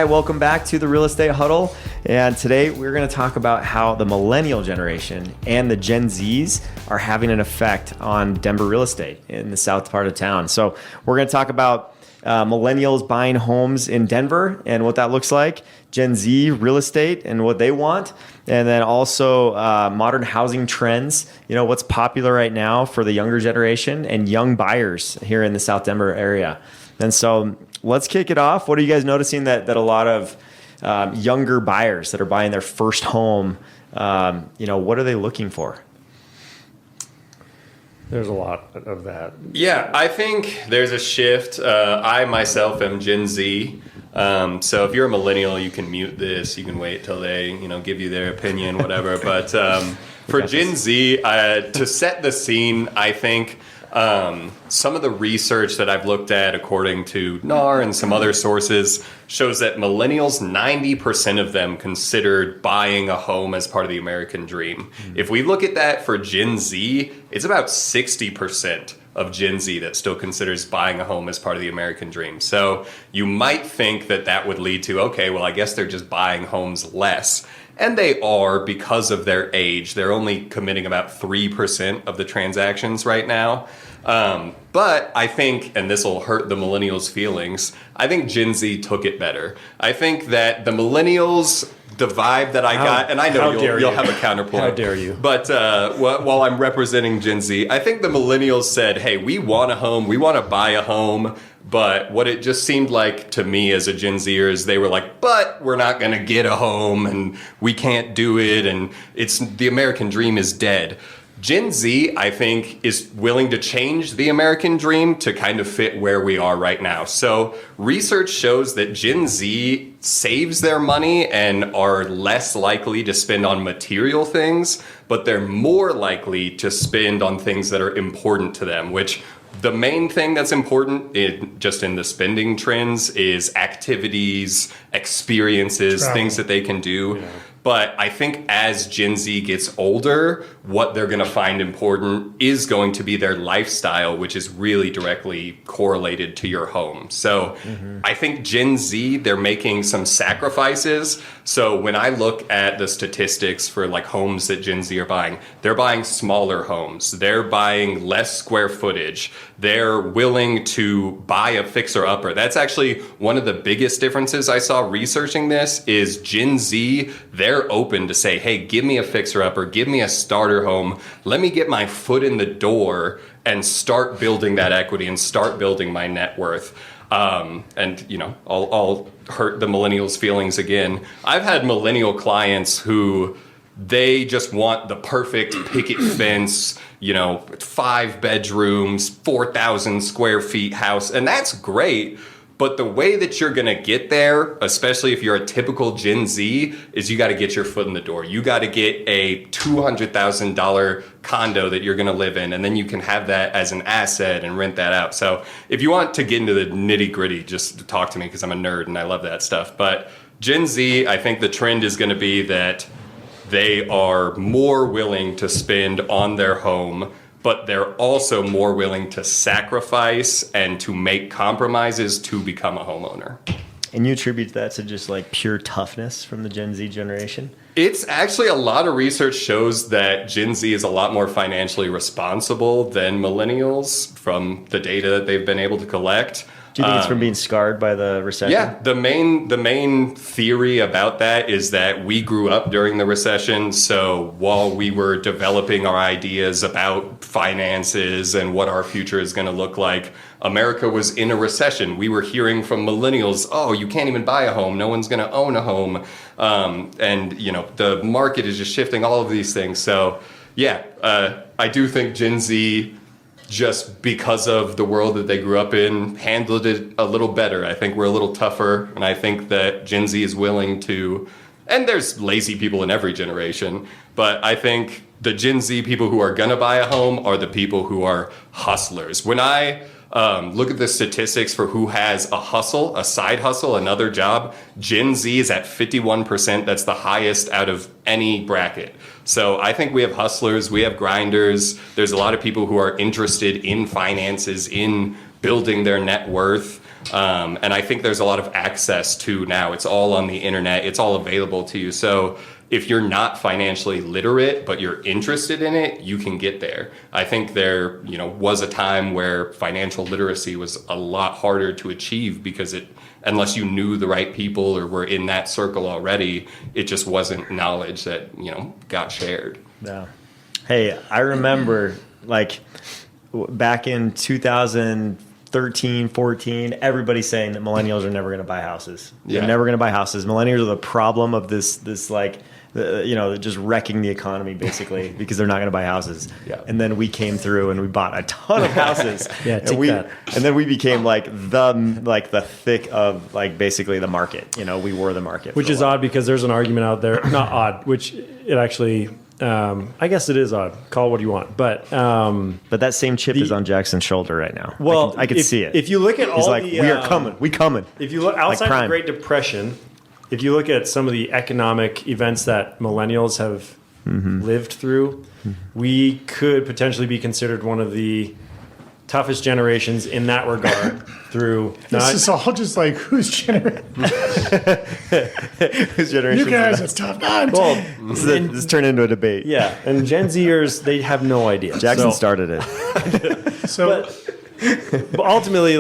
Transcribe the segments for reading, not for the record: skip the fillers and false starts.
Hi, welcome back to the Real Estate Huddle. And today we're going to talk about how the millennial generation and the Gen Zs are having an effect on Denver real estate in the south part of town. So we're going to talk about millennials buying homes in Denver and what that looks like, Gen Z real estate and what they want, and then also modern housing trends, what's popular right now for the younger generation and young buyers here in the South Denver area. And so let's kick it off. What are you guys noticing that a lot of younger buyers that are buying their first home, what are they looking for? There's a lot of that. Yeah, I think there's a shift. I myself am Gen Z. So if you're a millennial, you can mute this. You can wait till they, give you their opinion, whatever. But for Gen Z, to set the scene, I think some of the research that I've looked at, according to NAR and some other sources, shows that millennials, 90% of them considered buying a home as part of the American dream. Mm-hmm. If we look at that for Gen Z, it's about 60% of Gen Z that still considers buying a home as part of the American dream. So you might think that would lead to, okay, well, I guess they're just buying homes less. And they are because of their age. They're only committing about 3% of the transactions right now. But I think, and this will hurt the millennials' feelings, I think Gen Z took it better. I think that the millennials, the vibe that I got, and I know you'll have a counterpoint. How dare you? But while I'm representing Gen Z, I think the millennials said, hey, we want a home, we want to buy a home. But what it just seemed like to me as a Gen Zer is they were like, but we're not going to get a home and we can't do it. And the American dream is dead. Gen Z, I think, is willing to change the American dream to kind of fit where we are right now. So research shows that Gen Z saves their money and are less likely to spend on material things, but they're more likely to spend on things that are important to them, which the main thing that's important just in the spending trends is activities, experiences, travel, things that they can do. Yeah. But I think as Gen Z gets older, what they're going to find important is going to be their lifestyle, which is really directly correlated to your home. So I think Gen Z, they're making some sacrifices. So when I look at the statistics for like homes that Gen Z are buying, they're buying smaller homes. They're buying less square footage. They're willing to buy a fixer-upper. That's actually one of the biggest differences I saw researching this is Gen Z, they're open to say, hey, give me a fixer-upper, give me a starter home. Let me get my foot in the door and start building that equity and start building my net worth. I'll hurt the millennials' feelings again. I've had millennial clients who they just want the perfect picket fence, 5 bedrooms, 4,000 square feet house, and that's great. But the way that you're going to get there, especially if you're a typical Gen Z, is you got to get your foot in the door. You got to get a $200,000 condo that you're going to live in, and then you can have that as an asset and rent that out. So if you want to get into the nitty gritty, just talk to me because I'm a nerd and I love that stuff. But Gen Z, I think the trend is going to be that they are more willing to spend on their home, but they're also more willing to sacrifice and to make compromises to become a homeowner. And you attribute that to just like pure toughness from the Gen Z generation? It's actually a lot of research shows that Gen Z is a lot more financially responsible than millennials from the data that they've been able to collect. Do you think it's from being scarred by the recession? Yeah, the main theory about that is that we grew up during the recession. So while we were developing our ideas about finances and what our future is going to look like, America was in a recession. We were hearing from millennials, oh, you can't even buy a home. No one's going to own a home. The market is just shifting, all of these things. So yeah, I do think Gen Z, just because of the world that they grew up in, handled it a little better. I think we're a little tougher, and I think that Gen Z is willing to, and there's lazy people in every generation, but I think the Gen Z people who are gonna buy a home are the people who are hustlers. When I look at the statistics for who has a hustle, a side hustle, another job, Gen Z is at 51%. That's the highest out of any bracket. So I think we have hustlers, we have grinders. There's a lot of people who are interested in finances, in building their net worth. And I think there's a lot of access to now. It's all on the internet. It's all available to you. So if you're not financially literate, but you're interested in it, you can get there. I think there, was a time where financial literacy was a lot harder to achieve because unless you knew the right people or were in that circle already, it just wasn't knowledge that, got shared. Yeah. Hey, I remember back in 2013, 14, everybody saying that millennials are never going to buy houses. They're never going to buy houses. Millennials are the problem of this just wrecking the economy basically because they're not going to buy houses. Yeah. And then we came through and we bought a ton of houses. Take and that. And then we became the thick of basically the market. We were the market. Which is odd because there's an argument out there, not odd, which it actually, I guess it is odd. Call it what you want. But that same chip is on Jackson's shoulder right now. Well, I can see it. If you look at He's all like, the, we are coming. We coming. If you look outside crime. the Great Depression, if you look at some of the economic events that millennials have lived through, we could potentially be considered one of the toughest generations in that regard through. This is all just like, whose generation? Whose generation? You guys, it's tough. No, I'm Well, this turned into a debate. Yeah, and Gen Zers, they have no idea. Jackson started it. so but ultimately,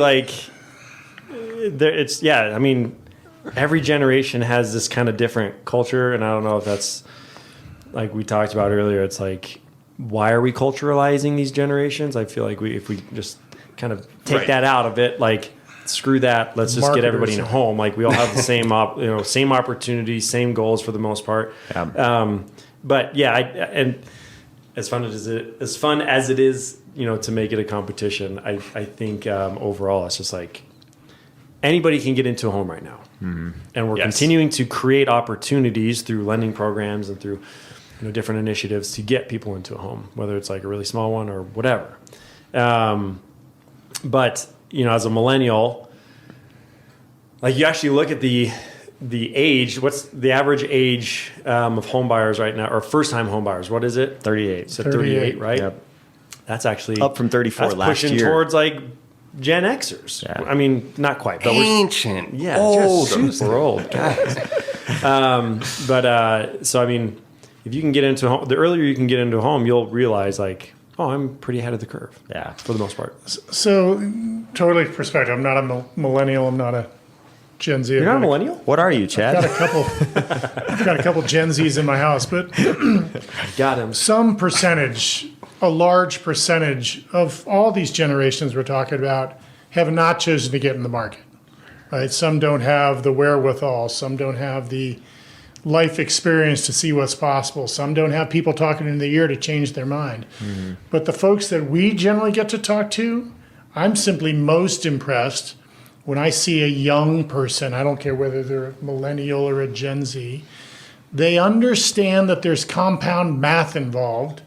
every generation has this kind of different culture, and I don't know if that's like we talked about earlier. It's like, why are we culturalizing these generations? I feel like if we just kind of take that out of it, screw that. Let's just get everybody in a home. We all have the same opportunities, same goals for the most part. Yeah. But yeah, and as fun as it is, to make it a competition, I think overall it's just anybody can get into a home right now. Mm-hmm. And we're continuing to create opportunities through lending programs and through different initiatives to get people into a home, whether it's a really small one or whatever. But as a millennial, you actually look at the age. What's the average age of home buyers right now, or first-time home buyers? What is it? 38. So 38, right? Yep. That's actually up from 34 that's last pushing year. Towards Gen Xers. Yeah. I mean, not quite, but Ancient. we're old guys. So I mean, if you can get into a home, the earlier you can get into a home, you'll realize I'm pretty ahead of the curve. Yeah, for the most part. So totally perspective. I'm not a millennial. I'm not a Gen Z. You're not a millennial? What are you, Chad? I've got a couple Gen Zs in my house, but got him. Some percentage, a large percentage of all these generations we're talking about have not chosen to get in the market. Right? Some don't have the wherewithal. Some don't have the life experience to see what's possible. Some don't have people talking in their ear to change their mind. Mm-hmm. But the folks that we generally get to talk to, I'm simply most impressed when I see a young person, I don't care whether they're a millennial or a Gen Z, they understand that there's compound math involved,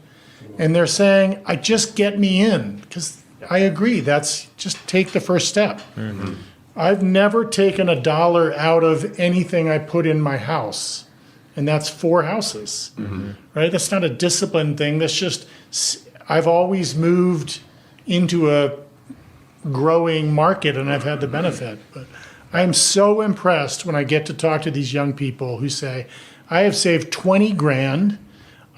and they're saying, just get me in. Because I agree, that's just take the first step. Mm-hmm. I've never taken $1 out of anything I put in my house, and that's 4 houses, right? That's not a discipline thing. That's just, I've always moved into a growing market, and I've had the benefit. But I'm so impressed when I get to talk to these young people who say, I have saved 20 grand.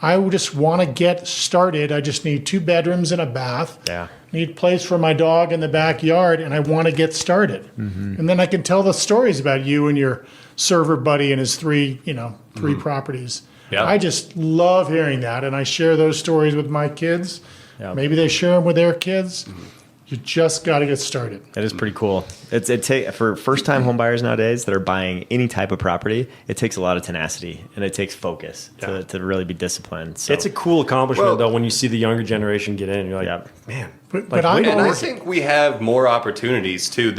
I just want to get started. I just need 2 bedrooms and a bath. Yeah. Need a place for my dog in the backyard, and I want to get started. Mm-hmm. And then I can tell the stories about you and your server buddy and his 3 properties. Yeah. I just love hearing that, and I share those stories with my kids. Yeah. Maybe they share them with their kids. Mm-hmm. You just got to get started. That is pretty cool. For first-time home buyers nowadays that are buying any type of property, it takes a lot of tenacity and it takes focus to really be disciplined. So. It's a cool accomplishment, though, when you see the younger generation get in. You're like, man. But I think we have more opportunities, too.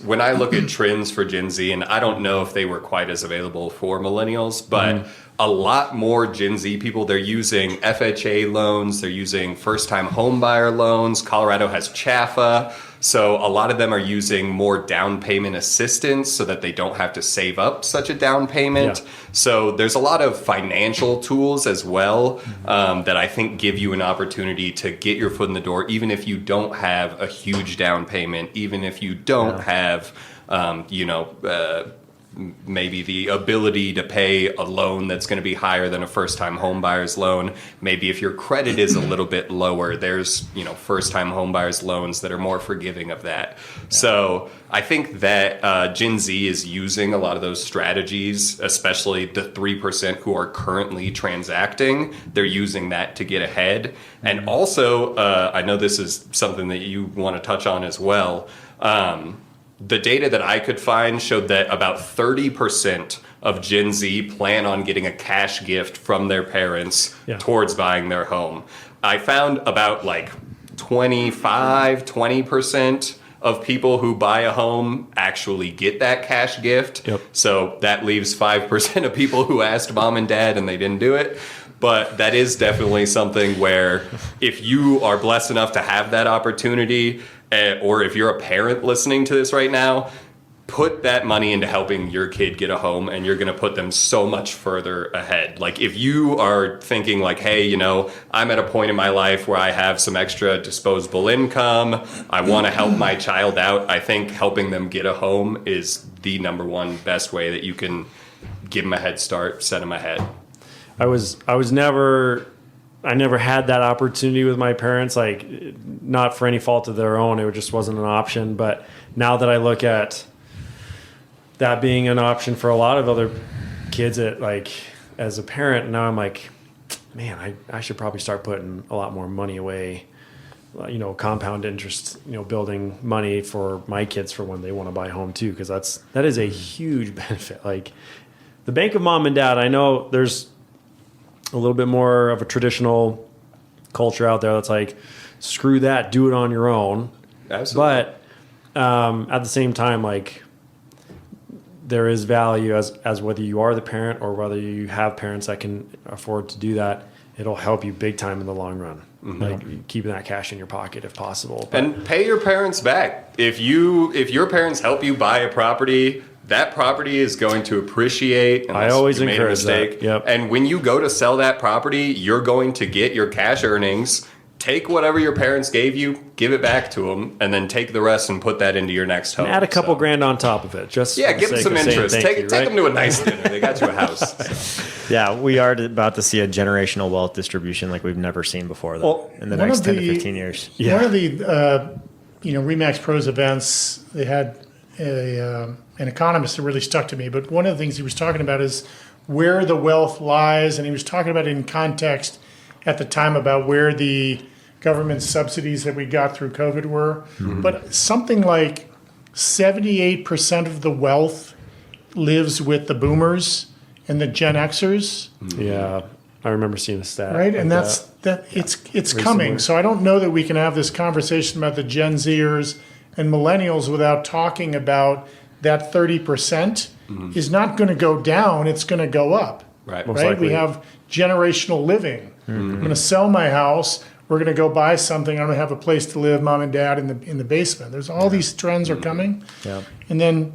When I look at trends for Gen Z, and I don't know if they were quite as available for millennials, but a lot more Gen Z people, they're using FHA loans, they're using first-time homebuyer loans. Colorado has CHFA. So a lot of them are using more down payment assistance so that they don't have to save up such a down payment. Yeah. So there's a lot of financial tools as well that I think give you an opportunity to get your foot in the door, even if you don't have a huge down payment, even if you don't have, maybe the ability to pay a loan that's going to be higher than a first-time homebuyer's loan. Maybe if your credit is a little bit lower, there's, first-time homebuyer's loans that are more forgiving of that. Yeah. So I think that Gen Z is using a lot of those strategies, especially the 3% who are currently transacting. They're using that to get ahead. And also, I know this is something that you want to touch on as well. The data that I could find showed that about 30% of Gen Z plan on getting a cash gift from their parents towards buying their home. I found about 20% of people who buy a home actually get that cash gift. Yep. So that leaves 5% of people who asked mom and dad and they didn't do it. But that is definitely something where if you are blessed enough to have that opportunity, or if you're a parent listening to this right now, put that money into helping your kid get a home, and you're going to put them so much further ahead. Like if you are thinking hey, I'm at a point in my life where I have some extra disposable income, I want to help my child out, I think helping them get a home is the number one best way that you can give them a head start, set them ahead. I never had that opportunity with my parents, not for any fault of their own. It just wasn't an option. But now that I look at that being an option for a lot of other kids as a parent, now I'm man, I should probably start putting a lot more money away, compound interest, building money for my kids for when they want to buy a home too. Cause that is a huge benefit. The bank of mom and dad, I know there's a little bit more of a traditional culture out there that's screw that, do it on your own. Absolutely. But at the same time, there is value as whether you are the parent or whether you have parents that can afford to do that. It'll help you big time in the long run. Mm-hmm. Keeping that cash in your pocket if possible. And pay your parents back. If your parents help you buy a property, that property is going to appreciate. I always encourage that. Yep. And when you go to sell that property, you're going to get your cash earnings. Take whatever your parents gave you, give it back to them, and then take the rest and put that into your next home. And add a couple grand on top of it. Just give them some interest. Take them to a nice dinner. They got you a house. Yeah, we are about to see a generational wealth distribution like we've never seen before, though, in the next 10 to 15 years. Yeah. One of the Remax Pros events, they had an economist that really stuck to me. But one of the things he was talking about is where the wealth lies, and he was talking about it in context at the time about where the government subsidies that we got through COVID were. Mm-hmm. But something like 78% of the wealth lives with the boomers and the Gen Xers. Yeah, I remember seeing a stat. Right, and it's coming. So I don't know that we can have this conversation about the Gen Zers and millennials without talking about that 30% is not going to go down, it's going to go up. Right. Right? We have generational living. Mm-hmm. I'm going to sell my house. We're going to go buy something. I'm going to have a place to live, mom and dad in the basement. There's all these trends are coming. Yeah. And then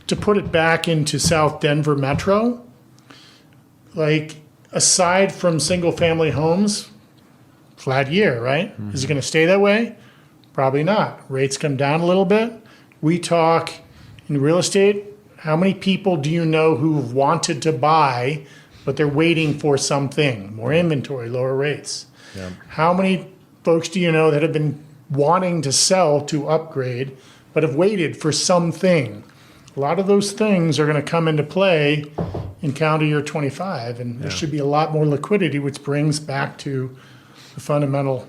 to put it back into South Denver Metro, aside from single family homes, flat year, right? Mm-hmm. Is it going to stay that way? Probably not. Rates come down a little bit. We talk in real estate, how many people do you know who've wanted to buy, but they're waiting for something, more inventory, lower rates? Yeah. How many folks do you know that have been wanting to sell to upgrade, but have waited for something? A lot of those things are going to come into play in calendar year 25, and there should be a lot more liquidity, which brings back to the fundamental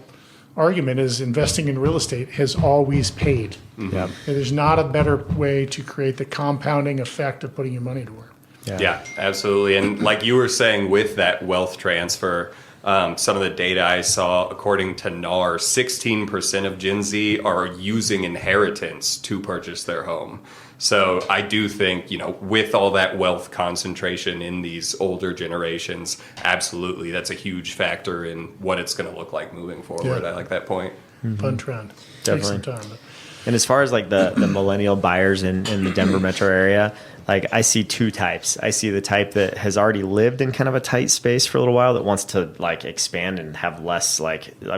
argument is investing in real estate has always paid. Mm-hmm. Yeah. There's not a better way to create the compounding effect of putting your money to work. Yeah, absolutely. And like you were saying with that wealth transfer, some of the data I saw, according to NAR, 16% of Gen Z are using inheritance to purchase their home. So I do think, with all that wealth concentration in these older generations, absolutely, that's a huge factor in what it's going to look like moving forward. Yeah. I like that point. Fun trend. Takes some time. But. And as far as like the millennial buyers in the Denver metro area, like I see two types. I see the type that has already lived in kind of a tight space for a little while that wants to like expand and have less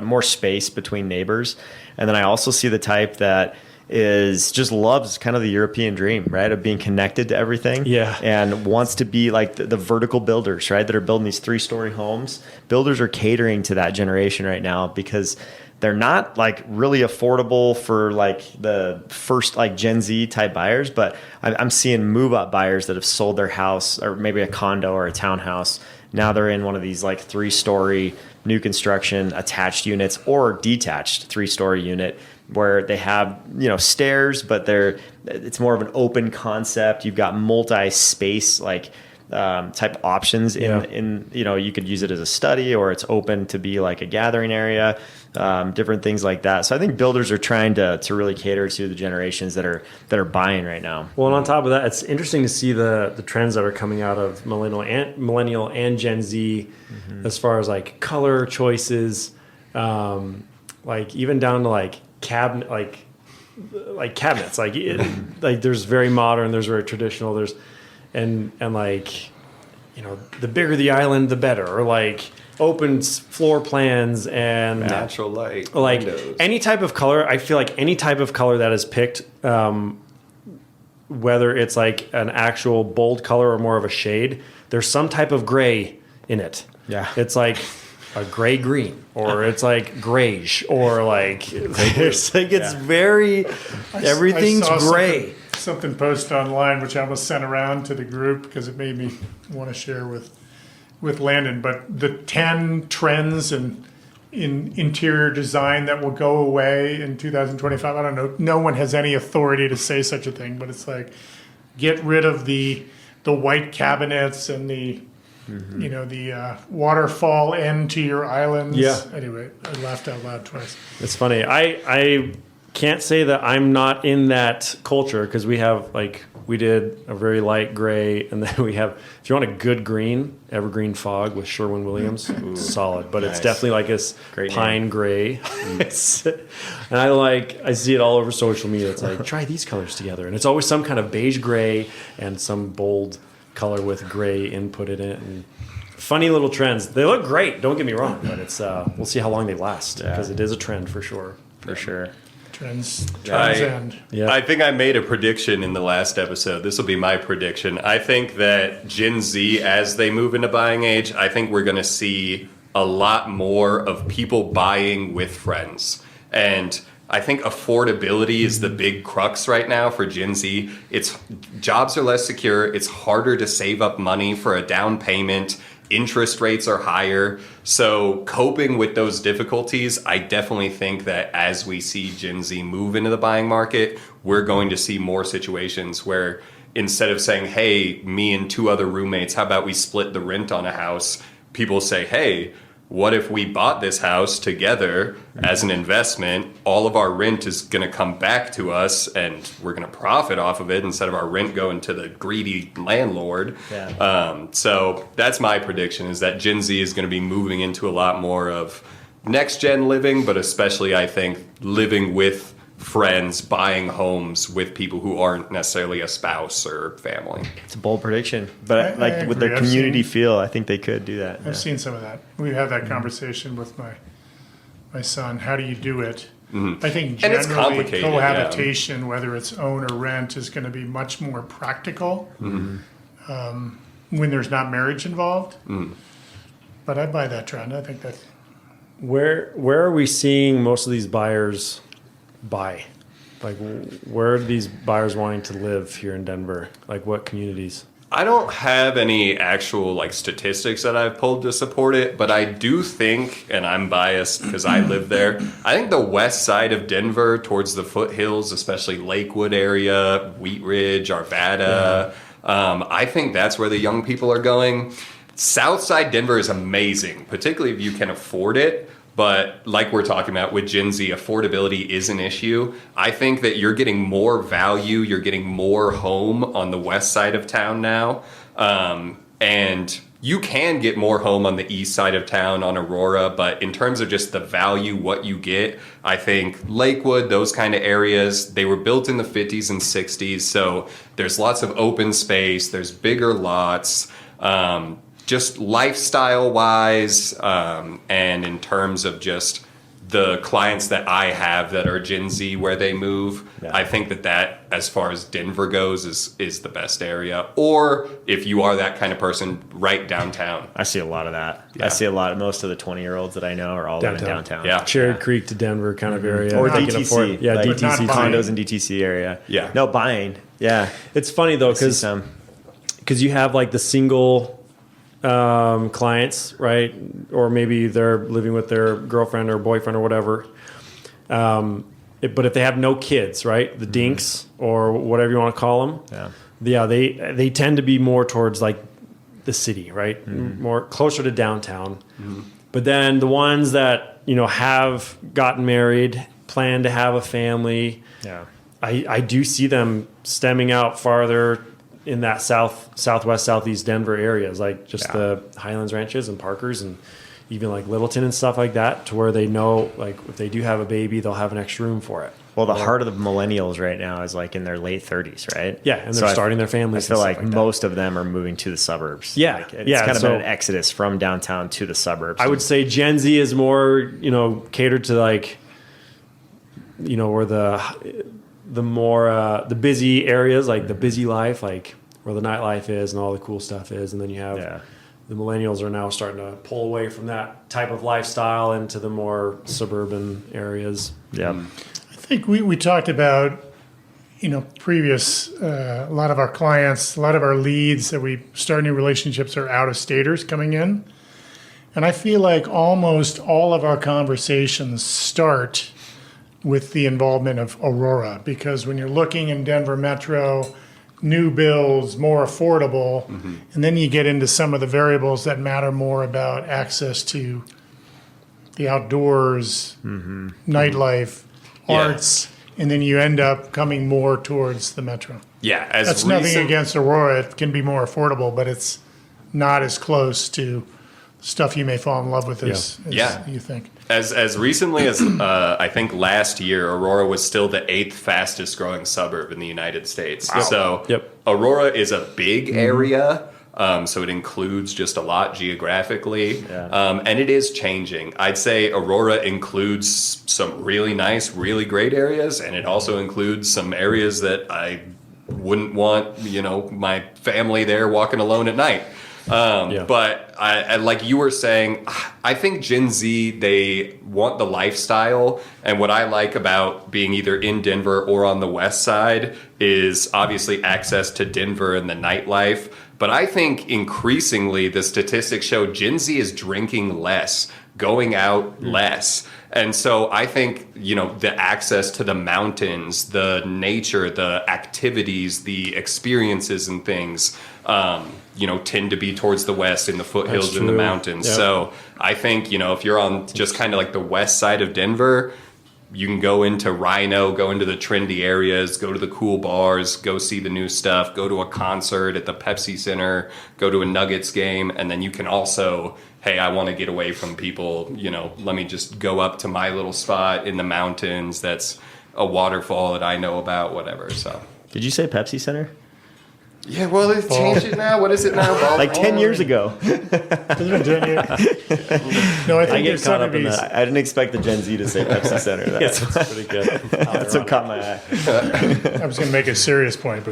more space between neighbors. And then I also see the type that is just loves kind of the European dream, right? Of being connected to everything. Yeah. And wants to be like the vertical builders, right? That are building these 3-story homes. Builders are catering to that generation right now because they're not like really affordable for like the first like Gen Z type buyers, but I'm seeing move up buyers that have sold their house or maybe a condo or a townhouse. Now they're in one of these like 3-story new construction attached units or detached 3-story unit where they have, stairs, but it's more of an open concept. You've got multi-space like type options in you could use it as a study or it's open to be like a gathering area, different things like that. So I think builders are trying to really cater to the generations that are buying right now. Well, and on top of that, it's interesting to see the trends that are coming out of millennial and Gen Z, as far as like color choices, like even down to like cabinet, like cabinets, like there's very modern, there's very traditional, there's and like the bigger the island the better, or like open floor plans and Natural light, like windows. Any type of color. I feel like any type of color that is picked, whether it's like an actual bold color or more of a shade, there's some type of gray in it. Yeah. It's like a gray green, or it's like grayish, or like it's very everything's I saw gray. Something posted online, which I almost sent around to the group because it made me want to share with Landon. But the 10 trends in interior design that will go away in 2025. I don't know. No one has any authority to say such a thing, but it's like get rid of the white cabinets and the the waterfall end to your islands. Yeah. Anyway, I laughed out loud twice. It's funny. I can't say that I'm not in that culture, because we have we did a very light gray, and then we have, if you want a good green, evergreen fog with Sherwin-Williams. Solid, but it's definitely like this Great pine name. gray. And I see it all over social media. It's like, try these colors together, and it's always some kind of beige gray and some bold color with gray input in it, and funny little trends. They look great, don't get me wrong, but it's we'll see how long they last, because it is a trend for sure. For sure. Trends end. Yeah. I think I made a prediction in the last episode. This will be my prediction. I think that Gen Z, as they move into buying age, I think we're going to see a lot more of people buying with friends. And I think affordability is the big crux right now for Gen Z. Jobs are less secure. It's harder to save up money for a down payment. Interest rates are higher. So coping with those difficulties, I definitely think that as we see Gen Z move into the buying market, we're going to see more situations where instead of saying, hey, me and 2 other roommates, how about we split the rent on a house? People say, hey, what if we bought this house together as an investment? All of our rent is going to come back to us, and we're going to profit off of it instead of our rent going to the greedy landlord. Yeah. So that's my prediction, is that Gen Z is going to be moving into a lot more of next-gen living, but especially, I think, living with friends, buying homes with people who aren't necessarily a spouse or family. It's a bold prediction, but I with their agree. community feel, I think they could do that. I've seen some of that. We had that conversation with my son. How do you do it? I think And it's generally complicated, cohabitation, whether it's own or rent, is going to be much more practical when there's not marriage involved. But I buy that trend. I think that Where are we seeing most of these buyers buy? Like, where are these buyers wanting to live here in Denver? Like, what communities? I don't have any actual statistics that I've pulled to support it, but I do think, and I'm biased because I live there, I think the west side of Denver towards the foothills, especially Lakewood area, Wheat Ridge, Arvada, I think that's where the young people are going. South side Denver is amazing, particularly if you can afford it. But like we're talking about with Gen Z, affordability is an issue. I think that you're getting more value, you're getting more home on the west side of town now. And you can get more home on the east side of town on Aurora, but in terms of just the value, what you get, I think Lakewood, those kind of areas, they were built in the 50s and 60s. So there's lots of open space, there's bigger lots, just lifestyle wise, and in terms of just the clients that I have that are Gen Z where they move, I think that as far as Denver goes is the best area. Or if you are that kind of person, right downtown. I see a lot of that. Yeah. I see a lot. Most of the 20-year-olds that I know are all living downtown. Yeah. Cherry Creek to Denver kind of area. Or They can DTC. afford- yeah, like DTC. not buying. condos in DTC area. Yeah. No, buying. Yeah. It's funny though, I see because some. you have like the single clients, right? Or maybe they're living with their girlfriend or boyfriend or whatever. But if they have no kids, right? The dinks or whatever you want to call them. Yeah. They tend to be more towards like the city, right? More closer to downtown. But then the ones that, have gotten married, plan to have a family. Yeah. I do see them stemming out farther in that southwest, southeast Denver areas, like just the Highlands Ranches and Parkers and even like Littleton and stuff like that, to where they know like if they do have a baby, they'll have an extra room for it. Well, the heart of the millennials right now is like in their late 30s, right? Yeah, and they're starting their families. I feel and like stuff like most of them are moving to the suburbs. Yeah, Like, it's kind of so- been an exodus from downtown to the suburbs. I would say Gen Z is more, catered to like, where the more the busy areas, like the busy life, like where the nightlife is and all the cool stuff is, and then you have the millennials are now starting to pull away from that type of lifestyle into the more suburban areas. Yeah. I think we talked about, previous, a lot of our clients, a lot of our leads that we start new relationships are out-of-staters coming in. And I feel like almost all of our conversations start with the involvement of Aurora, because when you're looking in Denver Metro, new builds, more affordable, and then you get into some of the variables that matter more about access to the outdoors, nightlife, arts, and then you end up coming more towards the Metro. Yeah, as That's nothing against Aurora. It can be more affordable, but it's not as close to stuff you may fall in love with as you think. As recently as I think last year, Aurora was still the 8th fastest growing suburb in the United States. Wow. So Aurora is a big area, so it includes just a lot geographically, and it is changing. I'd say Aurora includes some really nice, really great areas, and it also includes some areas that I wouldn't want, my family there walking alone at night. But I, like you were saying, I think Gen Z, they want the lifestyle. And what I like about being either in Denver or on the west side is obviously access to Denver and the nightlife. But I think increasingly the statistics show Gen Z is drinking less, going out less. And so I think, the access to the mountains, the nature, the activities, the experiences and things, tend to be towards the west in the foothills and the mountains. Yep. So I think, if you're on just kind of like the west side of Denver, you can go into Rhino, go into the trendy areas, go to the cool bars, go see the new stuff, go to a concert at the Pepsi Center, go to a Nuggets game, and then you can also, hey, I want to get away from people, let me just go up to my little spot in the mountains that's a waterfall that I know about, whatever. So Did you say Pepsi Center? yeah, well, they've changed it now. What is it now? Like 10 years ago. Hasn't been 10 years. No, I think I get there's caught some up of in these. that. I didn't expect the Gen Z to say Pepsi Center. That's, That's pretty good. that's what caught my eye. I was going to make a serious point,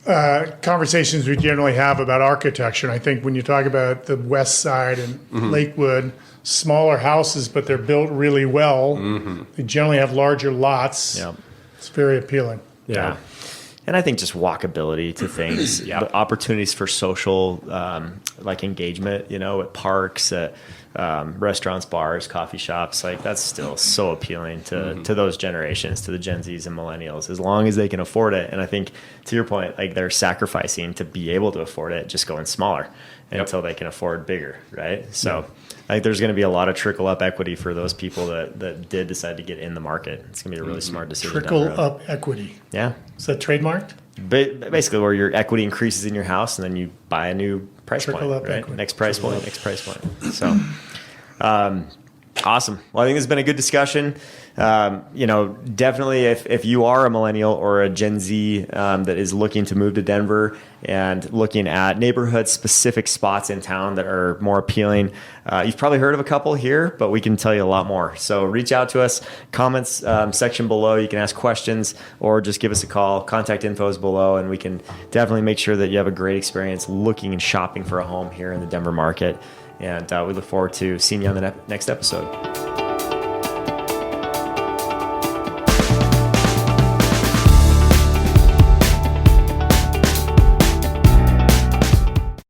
but conversations we generally have about architecture. And I think when you talk about the west side and Lakewood, smaller houses, but they're built really well. They generally have larger lots. Yeah. It's very appealing. Yeah. And I think just walkability to things, but opportunities for social like engagement, at parks, restaurants, bars, coffee shops. Like that's still so appealing to those generations, to the Gen Zs and millennials, as long as they can afford it. And I think to your point, like they're sacrificing to be able to afford it, just going smaller until they can afford bigger, right? So I think there's going to be a lot of trickle up equity for those people that did decide to get in the market. It's going to be a really smart decision. Trickle up equity. Yeah. Is that trademarked? Basically, where your equity increases in your house, and then you buy a new price Trickle point. up Right? equity. Next price point. Next price point. So, awesome. Well, I think this has been a good discussion. Definitely, if you are a millennial or a Gen Z that is looking to move to Denver and looking at neighborhood-specific spots in town that are more appealing, you've probably heard of a couple here, but we can tell you a lot more. So reach out to us, comments section below. You can ask questions or just give us a call. Contact info is below, and we can definitely make sure that you have a great experience looking and shopping for a home here in the Denver market. And we look forward to seeing you on the next episode.